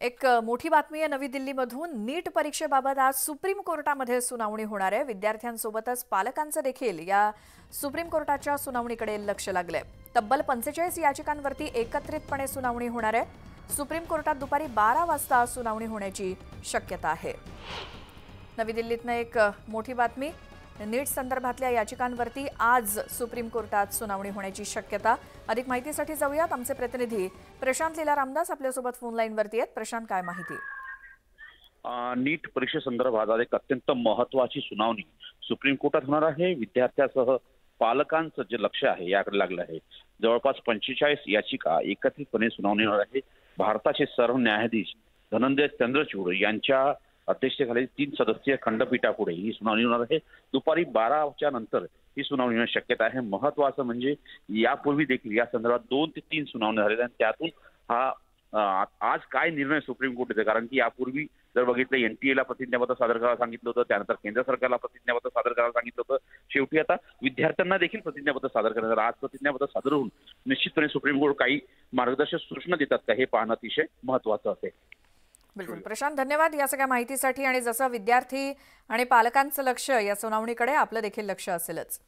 एक मोठी बातमी आहे नवी दिल्लीमधून। नीट परीक्षेबाबत आज सुप्रीम कोर्टामध्ये सुनावणी होणार आहे। विद्यार्थ्यांसोबतच पालकांचं देखील या सुप्रीम कोर्टाच्या सुनावणीकडे लक्ष लागलंय। तब्बल 45 याचिकांवरती एकत्रितपणे सुनावणी होणार आहे। सुप्रीम कोर्टात दुपारी 12 वाजता सुनावणी होण्याची शक्यता आहे। नवी दिल्लीतनं एक मोठी बातमी। नीट संदर्भातल्या याचिकांवरती आज सुप्रीम कोर्टात सुनावणी होण्याची शक्यता। अधिक माहितीसाठी जाऊयात आमचे प्रतिनिधी प्रशांत लीला रामदास आपल्यासोबत फोन लाईनवरती आहेत। प्रशांत, काय माहिती? नीट परीक्षेसंदर्भात आज एक अत्यंत महत्त्वाची सुनावणी सुप्रीम कोर्टात होणार आहे। विद्यार्थ्यांसह पालकांचं जे लक्ष आहे याकडे लागलं आहे। जवळपास 45 याचिका एकत्रितपणे सुनावणी होणार आहे। भारताचे सर्व न्यायाधीश धनंजय चंद्रचूड यांच्या अध्यक्षतेखाली 3 सदस्यीय खंडपीठापुढे ही सुनावणी होणार आहे। दुपारी 12च्या नंतर ही सुनावणी होण्याची शक्यता आहे। महत्त्वाचं म्हणजे यापूर्वी देखील या संदर्भात 2 ते 3 सुनावणी झालेल्या आणि त्यातून हा आज काय निर्णय सुप्रीम कोर्ट देते, कारण की यापूर्वी जर बघितलं एनटीएला प्रतिज्ञापत्र सादर करायला सांगितलं होतं, त्यानंतर केंद्र सरकारला प्रतिज्ञापत्र सादर करायला सांगितलं होतं, शेवटी आता विद्यार्थ्यांना देखील प्रतिज्ञापत्र सादर करण्यात आलं। आज प्रतिज्ञापत्र सादर होऊन निश्चितपणे सुप्रीम कोर्ट काही मार्गदर्शक सूचना देतात का हे पाहणं अतिशय महत्त्वाचं असेल। बिलकुल प्रशांत, धन्यवाद या सगळ्या माहितीसाठी। आणि जसं विद्यार्थी आणि पालकांचं लक्ष या सुनावणीकडे, आपलं देखील लक्ष असेलच।